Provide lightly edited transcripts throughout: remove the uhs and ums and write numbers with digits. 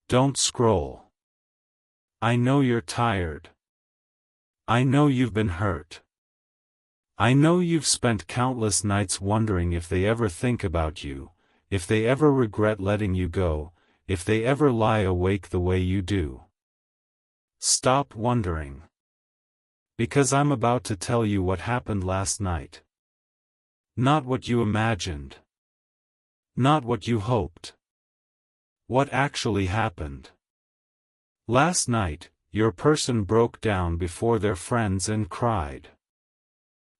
Don't scroll. I know you're tired. I know you've been hurt. I know you've spent countless nights wondering if they ever think about you, if they ever regret letting you go, if they ever lie awake the way you do. Stop wondering. Because I'm about to tell you what happened last night. Not what you imagined. Not what you hoped. What actually happened. Last night, your person broke down before their friends and cried.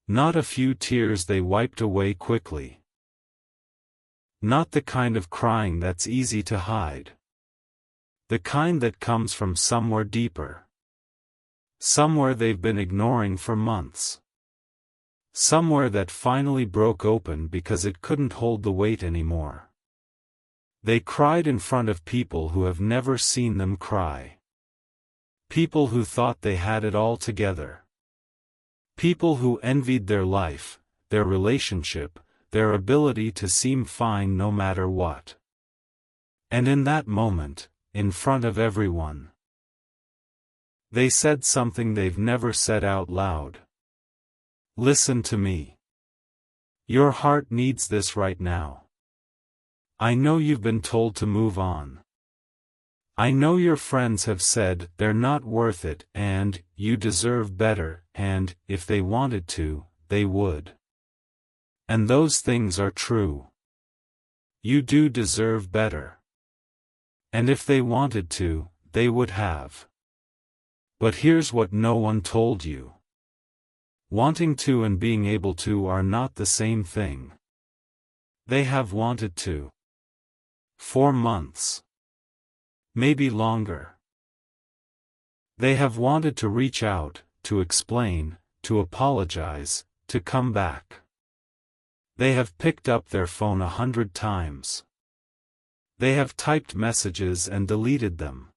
Not a few tears they wiped away quickly. Not the kind of crying that's easy to hide. The kind that comes from somewhere deeper. Somewhere they've been ignoring for months. Somewhere that finally broke open because it couldn't hold the weight anymore. They cried in front of people who have never seen them cry. People who thought they had it all together. People who envied their life, their relationship, their ability to seem fine no matter what. And in that moment, in front of everyone, they said something they've never said out loud. Listen to me. Your heart needs this right now. I know you've been told to move on. I know your friends have said they're not worth it and you deserve better, and if they wanted to, they would. And those things are true. You do deserve better. And if they wanted to, they would have. But here's what no one told you. Wanting to and being able to are not the same thing. They have wanted to. For months. Maybe longer. They have wanted to reach out, to explain, to apologize, to come back. They have picked up their phone 100 times. They have typed messages and deleted them.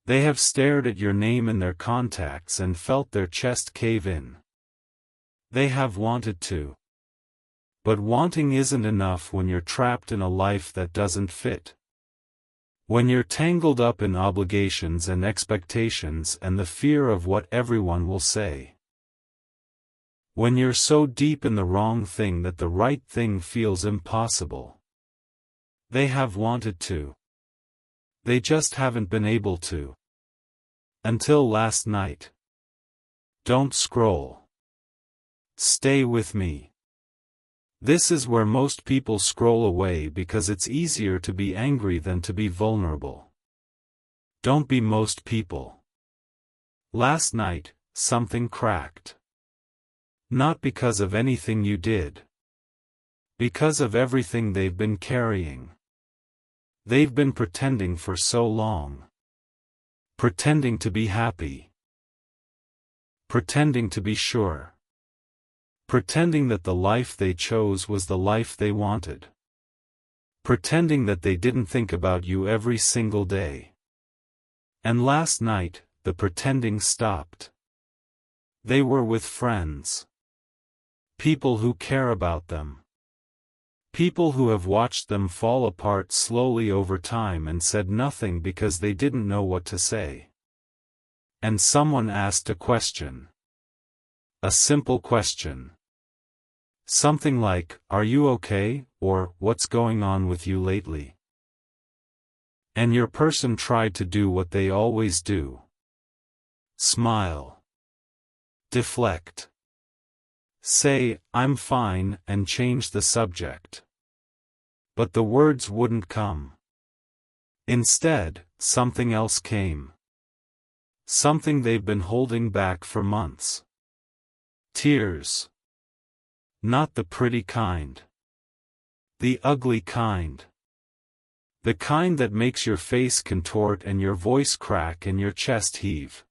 They have stared at your name in their contacts and felt their chest cave in. They have wanted to. But wanting isn't enough when you're trapped in a life that doesn't fit. When you're tangled up in obligations and expectations and the fear of what everyone will say. When you're so deep in the wrong thing that the right thing feels impossible. They have wanted to. They just haven't been able to. Until last night. Don't scroll. Stay with me. This is where most people scroll away because it's easier to be angry than to be vulnerable. Don't be most people. Last night, something cracked. Not because of anything you did. Because of everything they've been carrying. They've been pretending for so long. Pretending to be happy. Pretending to be sure. Pretending that the life they chose was the life they wanted. Pretending that they didn't think about you every single day. And last night, the pretending stopped. They were with friends. People who care about them. People who have watched them fall apart slowly over time and said nothing because they didn't know what to say. And someone asked a question. A simple question. Something like, "Are you okay?" or "What's going on with you lately?" And your person tried to do what they always do. Smile. Deflect. Say, "I'm fine," and change the subject. But the words wouldn't come. Instead, something else came. Something they've been holding back for months. Tears. Not the pretty kind. The ugly kind. The kind that makes your face contort and your voice crack and your chest heave.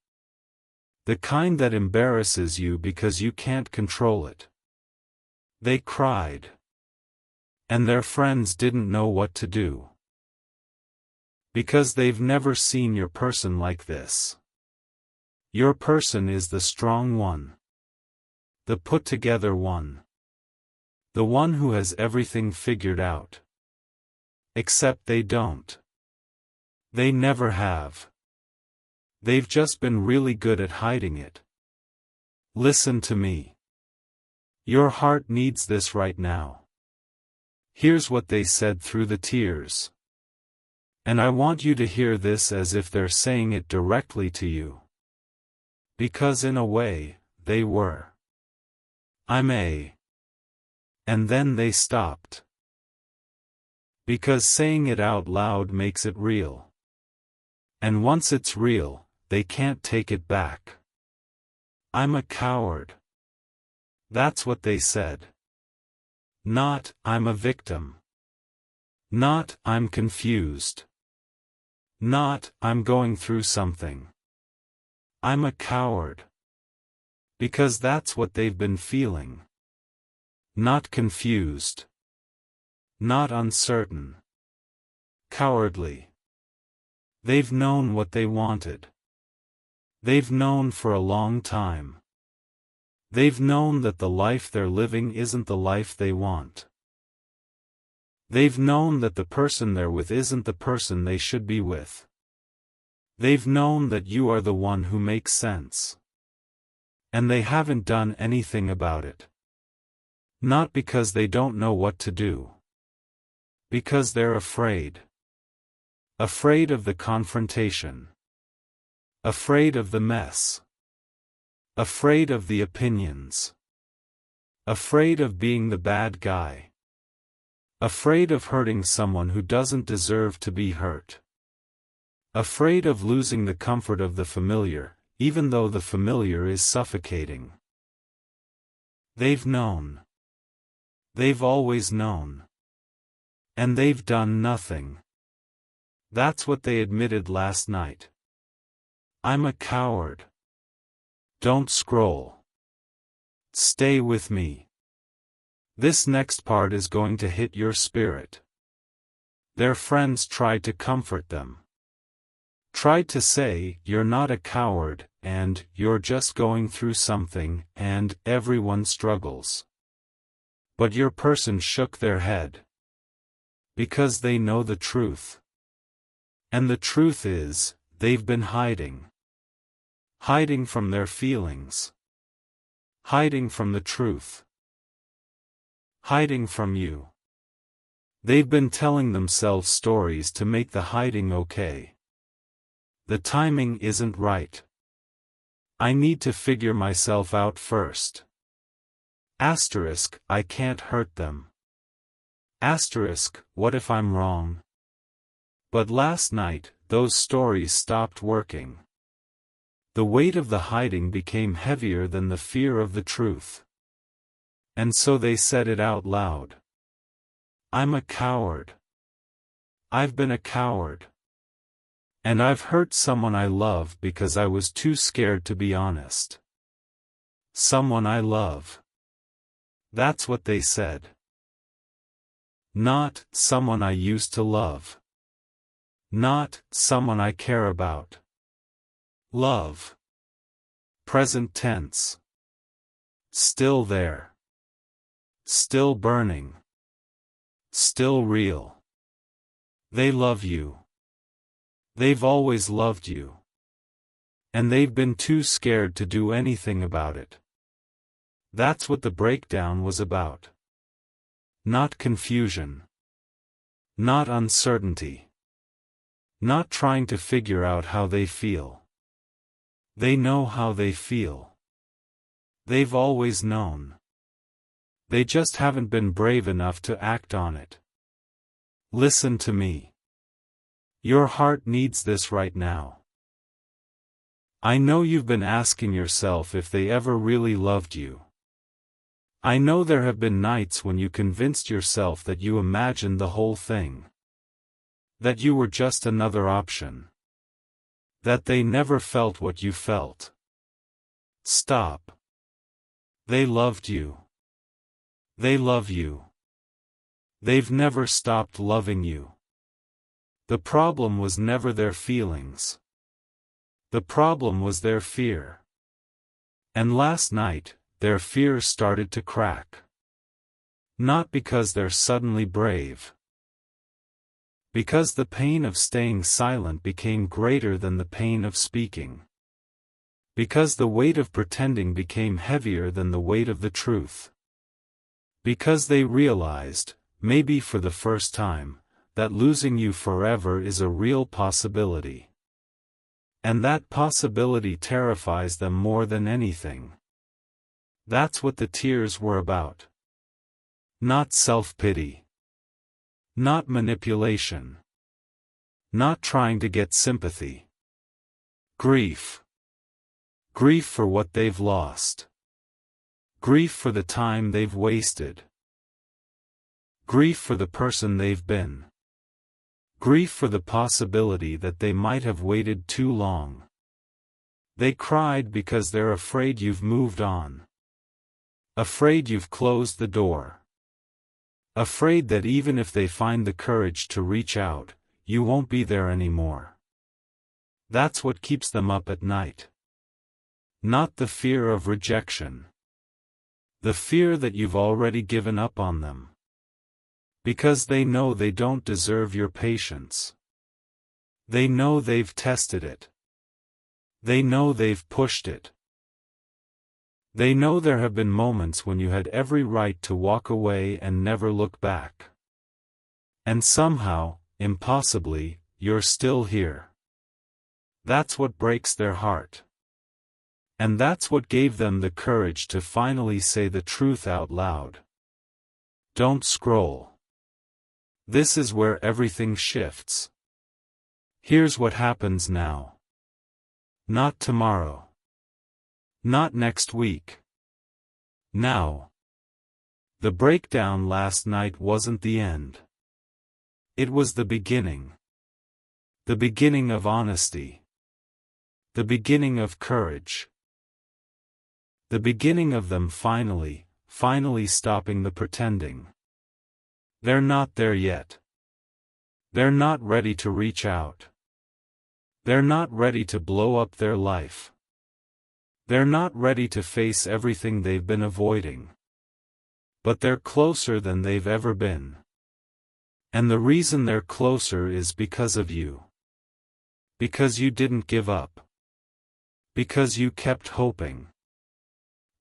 The kind that embarrasses you because you can't control it. They cried. And their friends didn't know what to do. Because they've never seen your person like this. Your person is the strong one. The put-together one. The one who has everything figured out. Except they don't. They never have. They've just been really good at hiding it. Listen to me. Your heart needs this right now. Here's what they said through the tears. And I want you to hear this as if they're saying it directly to you. Because in a way, they were. I'm a. And then they stopped. Because saying it out loud makes it real. And once it's real, they can't take it back. I'm a coward. That's what they said. Not, I'm a victim. Not, I'm confused. Not, I'm going through something. I'm a coward. Because that's what they've been feeling. Not confused. Not uncertain. Cowardly. They've known what they wanted. They've known for a long time. They've known that the life they're living isn't the life they want. They've known that the person they're with isn't the person they should be with. They've known that you are the one who makes sense. And they haven't done anything about it. Not because they don't know what to do. Because they're afraid. Afraid of the confrontation. Afraid of the mess. Afraid of the opinions. Afraid of being the bad guy. Afraid of hurting someone who doesn't deserve to be hurt. Afraid of losing the comfort of the familiar, even though the familiar is suffocating. They've known. They've always known. And they've done nothing. That's what they admitted last night. I'm a coward. Don't scroll. Stay with me. This next part is going to hit your spirit. Their friends tried to comfort them. Tried to say, you're not a coward, and you're just going through something, and everyone struggles. But your person shook their head. Because they know the truth. And the truth is, they've been hiding. Hiding from their feelings. Hiding from the truth. Hiding from you. They've been telling themselves stories to make the hiding okay. The timing isn't right. I need to figure myself out first. Asterisk, I can't hurt them. Asterisk, what if I'm wrong? But last night, those stories stopped working. The weight of the hiding became heavier than the fear of the truth. And so they said it out loud. I'm a coward. I've been a coward. And I've hurt someone I love because I was too scared to be honest. Someone I love. That's what they said. Not, someone I used to love. Not, someone I care about. Love. Present tense. Still there. Still burning. Still real. They love you. They've always loved you. And they've been too scared to do anything about it. That's what the breakdown was about. Not confusion. Not uncertainty. Not trying to figure out how they feel. They know how they feel. They've always known. They just haven't been brave enough to act on it. Listen to me. Your heart needs this right now. I know you've been asking yourself if they ever really loved you. I know there have been nights when you convinced yourself that you imagined the whole thing. That you were just another option. That they never felt what you felt. Stop. They loved you. They love you. They've never stopped loving you. The problem was never their feelings. The problem was their fear. And last night, their fear started to crack. Not because they're suddenly brave. Because the pain of staying silent became greater than the pain of speaking. Because the weight of pretending became heavier than the weight of the truth. Because they realized, maybe for the first time, that losing you forever is a real possibility. And that possibility terrifies them more than anything. That's what the tears were about. Not self-pity. Not manipulation. Not trying to get sympathy. Grief. Grief for what they've lost. Grief for the time they've wasted. Grief for the person they've been. Grief for the possibility that they might have waited too long. They cried because they're afraid you've moved on. Afraid you've closed the door. Afraid that even if they find the courage to reach out, you won't be there anymore. That's what keeps them up at night. Not the fear of rejection. The fear that you've already given up on them. Because they know they don't deserve your patience. They know they've tested it. They know they've pushed it. They know there have been moments when you had every right to walk away and never look back. And somehow, impossibly, you're still here. That's what breaks their heart. And that's what gave them the courage to finally say the truth out loud. Don't scroll. This is where everything shifts. Here's what happens now. Not tomorrow. Not next week. Now. The breakdown last night wasn't the end. It was the beginning. The beginning of honesty. The beginning of courage. The beginning of them finally stopping the pretending. They're not there yet. They're not ready to reach out. They're not ready to blow up their life. They're not ready to face everything they've been avoiding. But they're closer than they've ever been. And the reason they're closer is because of you. Because you didn't give up. Because you kept hoping.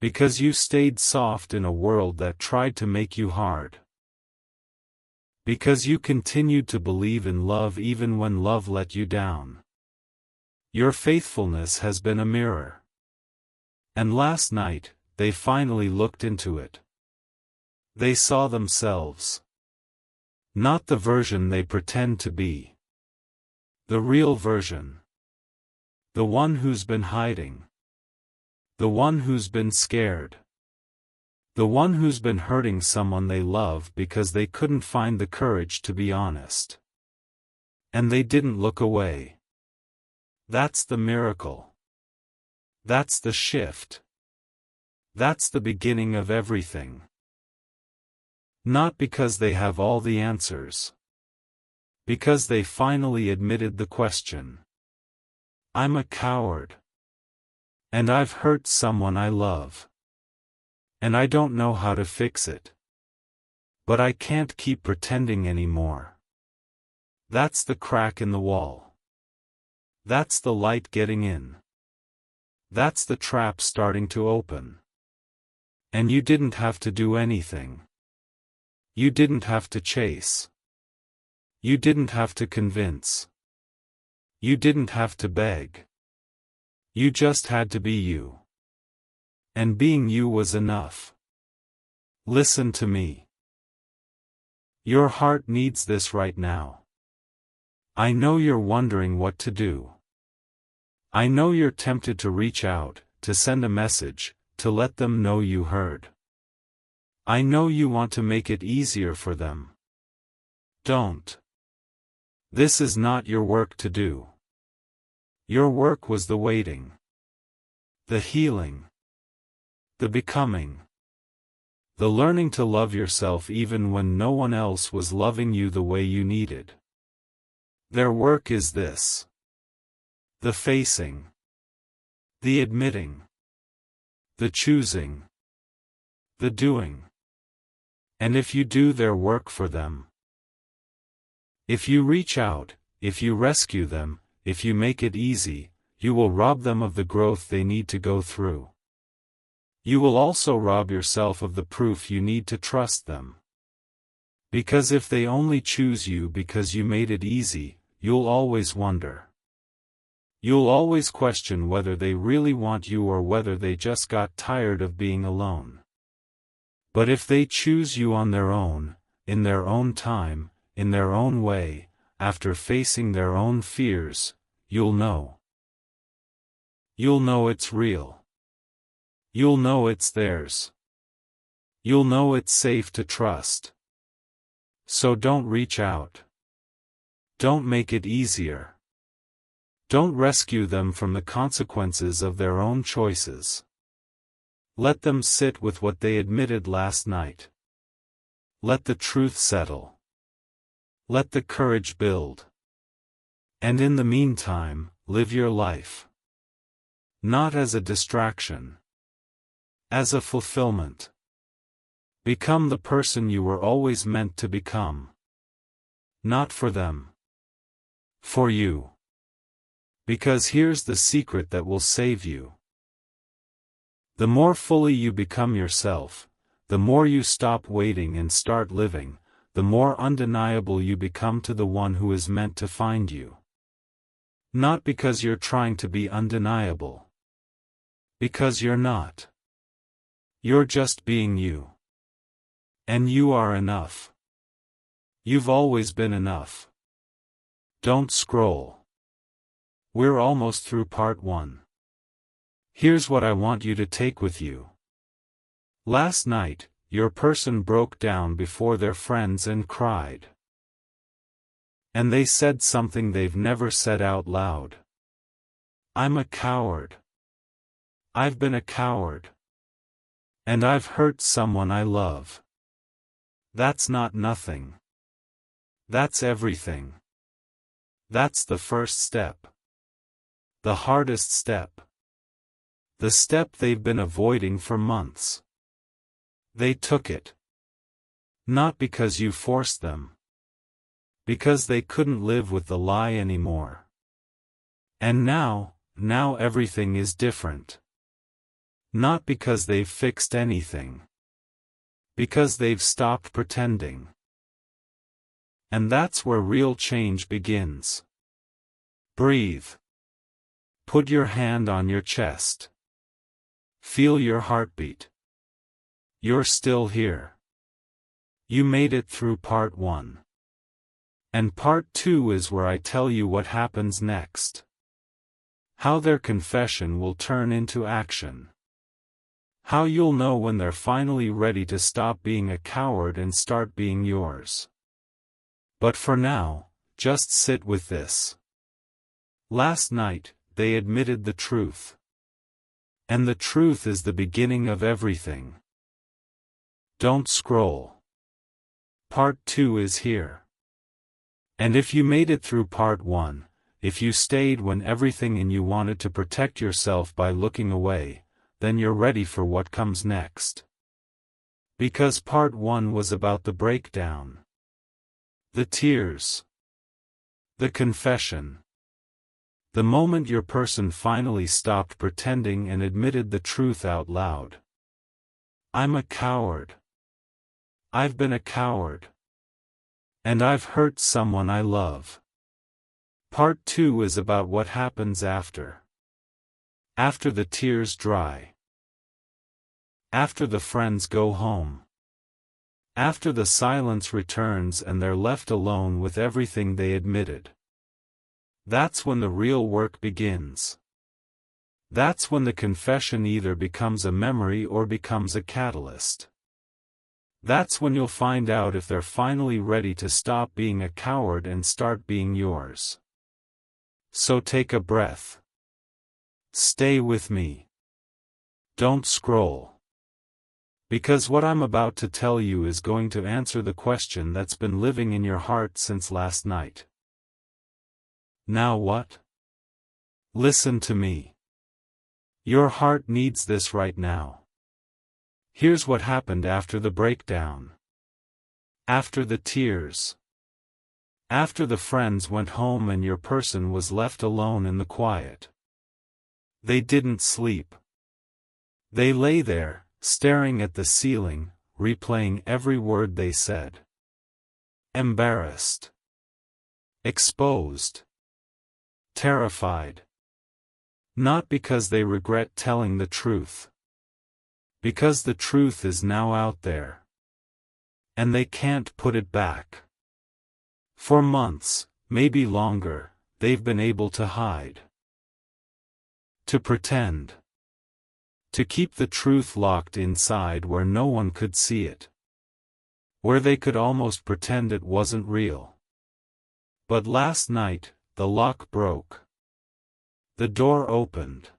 Because you stayed soft in a world that tried to make you hard. Because you continued to believe in love even when love let you down. Your faithfulness has been a mirror. And last night, they finally looked into it. They saw themselves. Not the version they pretend to be. The real version. The one who's been hiding. The one who's been scared. The one who's been hurting someone they love because they couldn't find the courage to be honest. And they didn't look away. That's the miracle. That's the shift. That's the beginning of everything. Not because they have all the answers. Because they finally admitted the question. I'm a coward. And I've hurt someone I love. And I don't know how to fix it. But I can't keep pretending anymore. That's the crack in the wall. That's the light getting in. That's the trap starting to open. And you didn't have to do anything. You didn't have to chase. You didn't have to convince. You didn't have to beg. You just had to be you. And being you was enough. Listen to me. Your heart needs this right now. I know you're wondering what to do. I know you're tempted to reach out, to send a message, to let them know you heard. I know you want to make it easier for them. Don't. This is not your work to do. Your work was the waiting. The healing. The becoming. The learning to love yourself even when no one else was loving you the way you needed. Their work is this. The facing. The admitting. The choosing. The doing. And if you do their work for them, If you reach out, if you rescue them, if you make it easy, you will rob them of the growth they need to go through. You will also rob yourself of the proof you need to trust them. Because if they only choose you because you made it easy, you'll always wonder. You'll always question whether they really want you or whether they just got tired of being alone. But if they choose you on their own, in their own time, in their own way, after facing their own fears, you'll know. You'll know it's real. You'll know it's theirs. You'll know it's safe to trust. So don't reach out. Don't make it easier. Don't rescue them from the consequences of their own choices. Let them sit with what they admitted last night. Let the truth settle. Let the courage build. And in the meantime, live your life. Not as a distraction. As a fulfillment. Become the person you were always meant to become. Not for them. For you. Because here's the secret that will save you. The more fully you become yourself, the more you stop waiting and start living, the more undeniable you become to the one who is meant to find you. Not because you're trying to be undeniable. Because you're not. You're just being you. And you are enough. You've always been enough. Don't scroll. We're almost through part 1. Here's what I want you to take with you. Last night, your person broke down before their friends and cried. And they said something they've never said out loud. I'm a coward. I've been a coward. And I've hurt someone I love. That's not nothing. That's everything. That's the first step. The hardest step. The step they've been avoiding for months. They took it. Not because you forced them. Because they couldn't live with the lie anymore. And now everything is different. Not because they've fixed anything. Because they've stopped pretending. And that's where real change begins. Breathe. Put your hand on your chest. Feel your heartbeat. You're still here. You made it through part 1. And part 2 is where I tell you what happens next. How their confession will turn into action. How you'll know when they're finally ready to stop being a coward and start being yours. But for now, just sit with this. Last night, they admitted the truth. And the truth is the beginning of everything. Don't scroll. Part 2 is here. And if you made it through part 1, if you stayed when everything in you wanted to protect yourself by looking away, then you're ready for what comes next. Because part 1 was about the breakdown. The tears. The confession. The moment your person finally stopped pretending and admitted the truth out loud. I'm a coward. I've been a coward. And I've hurt someone I love. Part 2 is about what happens after. After the tears dry. After the friends go home. After the silence returns and they're left alone with everything they admitted. That's when the real work begins. That's when the confession either becomes a memory or becomes a catalyst. That's when you'll find out if they're finally ready to stop being a coward and start being yours. So take a breath. Stay with me. Don't scroll. Because what I'm about to tell you is going to answer the question that's been living in your heart since last night. Now what? Listen to me. Your heart needs this right now. Here's what happened after the breakdown. After the tears. After the friends went home and your person was left alone in the quiet. They didn't sleep. They lay there, staring at the ceiling, replaying every word they said. Embarrassed. Exposed. Terrified. Not because they regret telling the truth. Because the truth is now out there. And they can't put it back. For months, maybe longer, they've been able to hide. To pretend. To keep the truth locked inside where no one could see it. Where they could almost pretend it wasn't real. But last night, the lock broke. The door opened.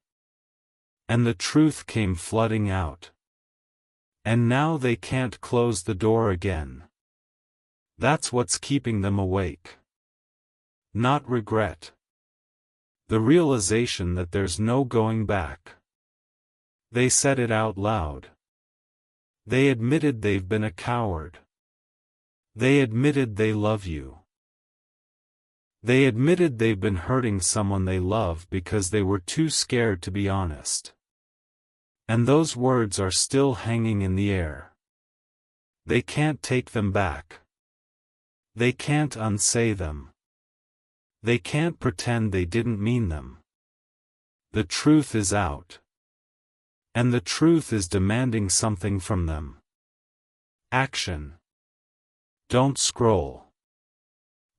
And the truth came flooding out. And now they can't close the door again. That's what's keeping them awake. Not regret. The realization that there's no going back. They said it out loud. They admitted they've been a coward. They admitted they love you. They admitted they've been hurting someone they love because they were too scared to be honest. And those words are still hanging in the air. They can't take them back. They can't unsay them. They can't pretend they didn't mean them. The truth is out. And the truth is demanding something from them. Action. Don't scroll.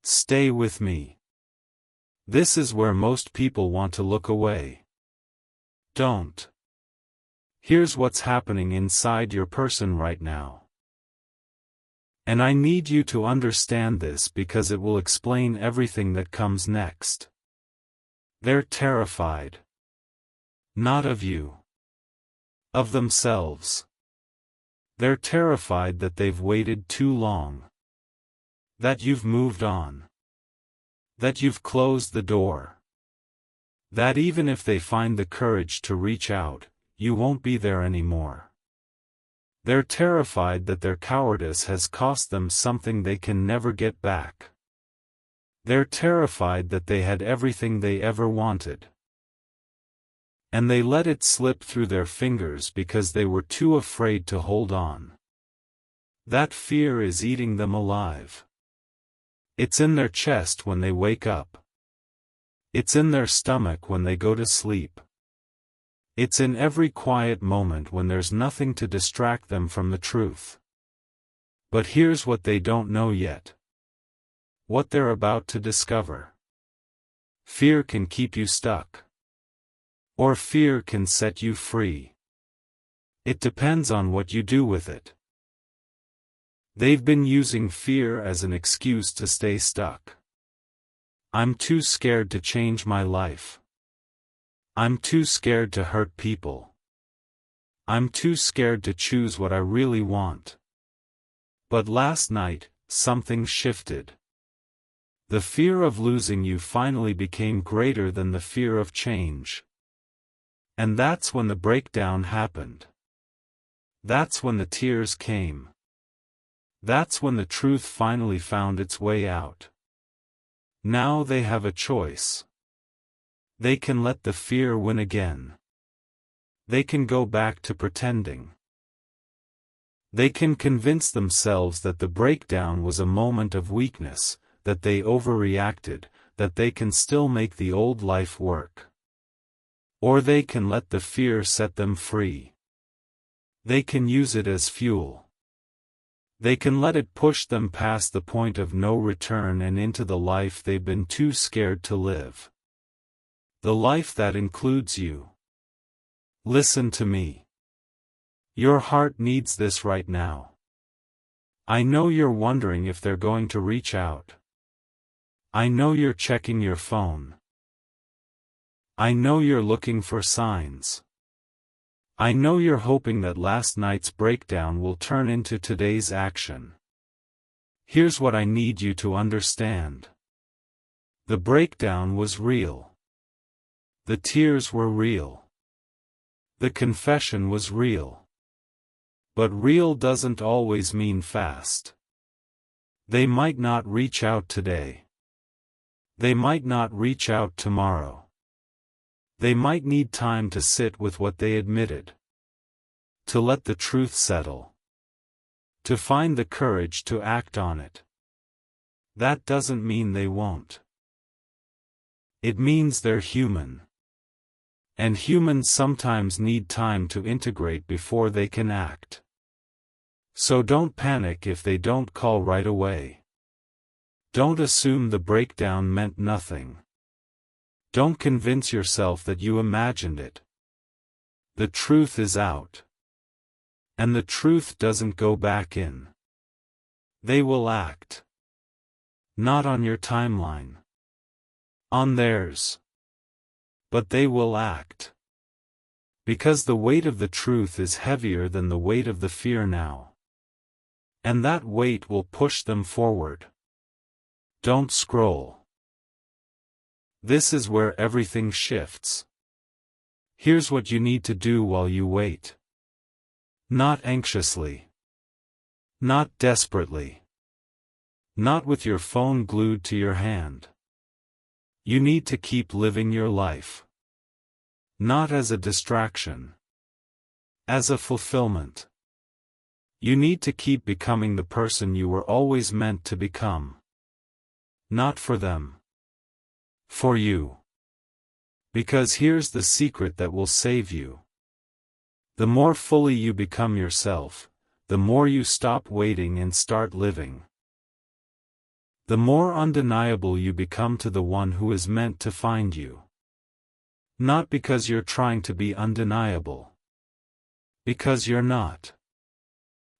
Stay with me. This is where most people want to look away. Don't. Here's what's happening inside your person right now. And I need you to understand this because it will explain everything that comes next. They're terrified. Not of you. Of themselves. They're terrified that they've waited too long. That you've moved on. That you've closed the door. That even if they find the courage to reach out, you won't be there anymore. They're terrified that their cowardice has cost them something they can never get back. They're terrified that they had everything they ever wanted. And they let it slip through their fingers because they were too afraid to hold on. That fear is eating them alive. It's in their chest when they wake up. It's in their stomach when they go to sleep. It's in every quiet moment when there's nothing to distract them from the truth. But here's what they don't know yet. What they're about to discover. Fear can keep you stuck. Or fear can set you free. It depends on what you do with it. They've been using fear as an excuse to stay stuck. I'm too scared to change my life. I'm too scared to hurt people. I'm too scared to choose what I really want. But last night, something shifted. The fear of losing you finally became greater than the fear of change. And that's when the breakdown happened. That's when the tears came. That's when the truth finally found its way out. Now they have a choice. They can let the fear win again. They can go back to pretending. They can convince themselves that the breakdown was a moment of weakness, that they overreacted, that they can still make the old life work. Or they can let the fear set them free. They can use it as fuel. They can let it push them past the point of no return and into the life they've been too scared to live. The life that includes you. Listen to me. Your heart needs this right now. I know you're wondering if they're going to reach out. I know you're checking your phone. I know you're looking for signs. I know you're hoping that last night's breakdown will turn into today's action. Here's what I need you to understand. The breakdown was real. The tears were real. The confession was real. But real doesn't always mean fast. They might not reach out today. They might not reach out tomorrow. They might need time to sit with what they admitted. To let the truth settle. To find the courage to act on it. That doesn't mean they won't. It means they're human. And humans sometimes need time to integrate before they can act. So don't panic if they don't call right away. Don't assume the breakdown meant nothing. Don't convince yourself that you imagined it. The truth is out. And the truth doesn't go back in. They will act. Not on your timeline. On theirs. But they will act. Because the weight of the truth is heavier than the weight of the fear now. And that weight will push them forward. Don't scroll. This is where everything shifts. Here's what you need to do while you wait. Not anxiously. Not desperately. Not with your phone glued to your hand. You need to keep living your life. Not as a distraction. As a fulfillment. You need to keep becoming the person you were always meant to become. Not for them. For you. Because here's the secret that will save you. The more fully you become yourself, the more you stop waiting and start living. The more undeniable you become to the one who is meant to find you. Not because you're trying to be undeniable. Because you're not.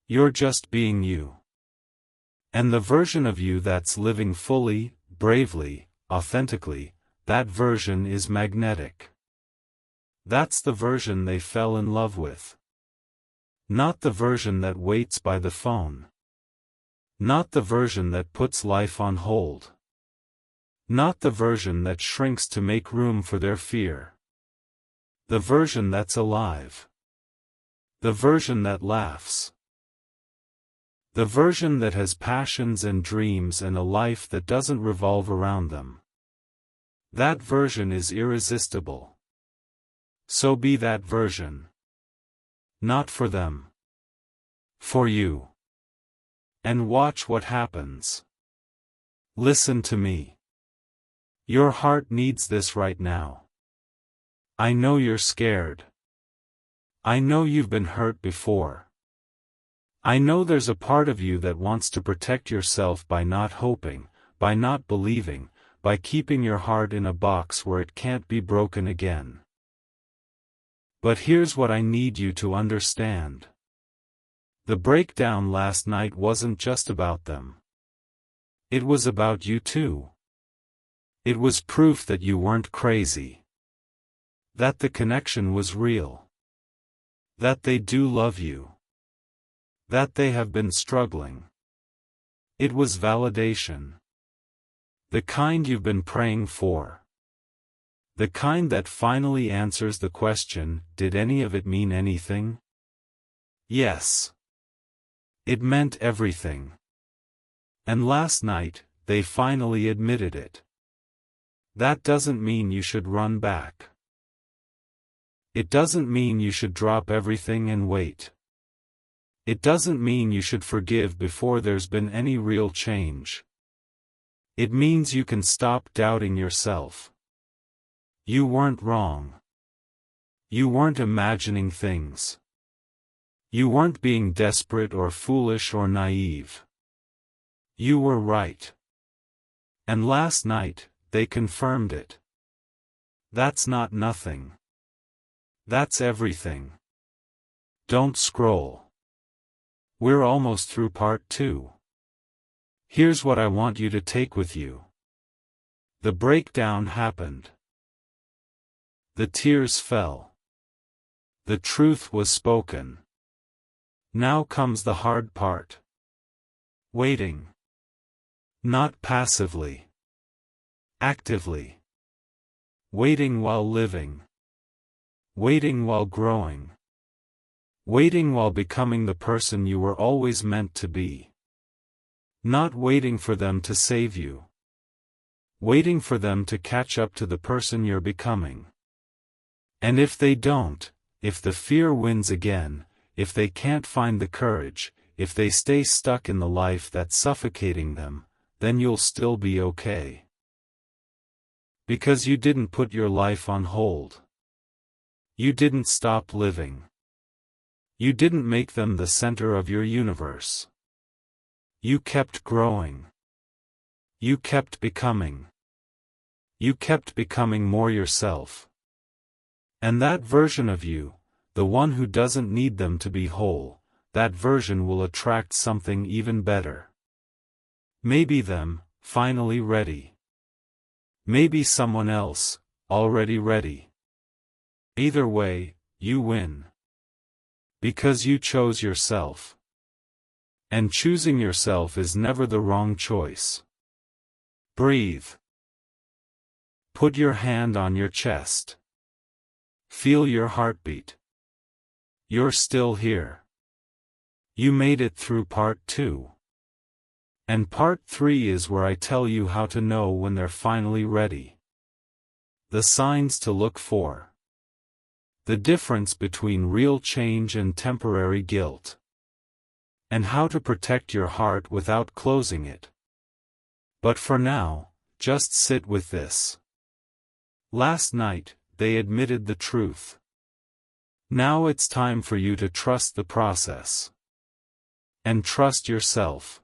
You're just being you. And the version of you that's living fully, bravely, authentically, that version is magnetic. That's the version they fell in love with. Not the version that waits by the phone. Not the version that puts life on hold. Not the version that shrinks to make room for their fear. The version that's alive. The version that laughs. The version that has passions and dreams and a life that doesn't revolve around them. That version is irresistible. So be that version. Not for them. For you. And watch what happens. Listen to me. Your heart needs this right now. I know you're scared. I know you've been hurt before. I know there's a part of you that wants to protect yourself by not hoping, by not believing, by keeping your heart in a box where it can't be broken again. But here's what I need you to understand. The breakdown last night wasn't just about them. It was about you too. It was proof that you weren't crazy. That the connection was real. That they do love you. That they have been struggling. It was validation. The kind you've been praying for. The kind that finally answers the question, did any of it mean anything? Yes. It meant everything. And last night, they finally admitted it. That doesn't mean you should run back. It doesn't mean you should drop everything and wait. It doesn't mean you should forgive before there's been any real change. It means you can stop doubting yourself. You weren't wrong. You weren't imagining things. You weren't being desperate or foolish or naive. You were right. And last night, they confirmed it. That's not nothing. That's everything. Don't scroll. We're almost through part 2. Here's what I want you to take with you. The breakdown happened. The tears fell. The truth was spoken. Now comes the hard part. Waiting. Not passively. Actively. Waiting while living. Waiting while growing. Waiting while becoming the person you were always meant to be. Not waiting for them to save you. Waiting for them to catch up to the person you're becoming. And if they don't, if the fear wins again, if they can't find the courage, if they stay stuck in the life that's suffocating them, then you'll still be okay. Because you didn't put your life on hold. You didn't stop living. You didn't make them the center of your universe. You kept growing. You kept becoming. You kept becoming more yourself. And that version of you, the one who doesn't need them to be whole, that version will attract something even better. Maybe them, finally ready. Maybe someone else, already ready. Either way, you win. Because you chose yourself. And choosing yourself is never the wrong choice. Breathe. Put your hand on your chest. Feel your heartbeat. You're still here. You made it through part 2. And part 3 is where I tell you how to know when they're finally ready. The signs to look for. The difference between real change and temporary guilt. And how to protect your heart without closing it. But for now, just sit with this. Last night, they admitted the truth. Now it's time for you to trust the process. And trust yourself.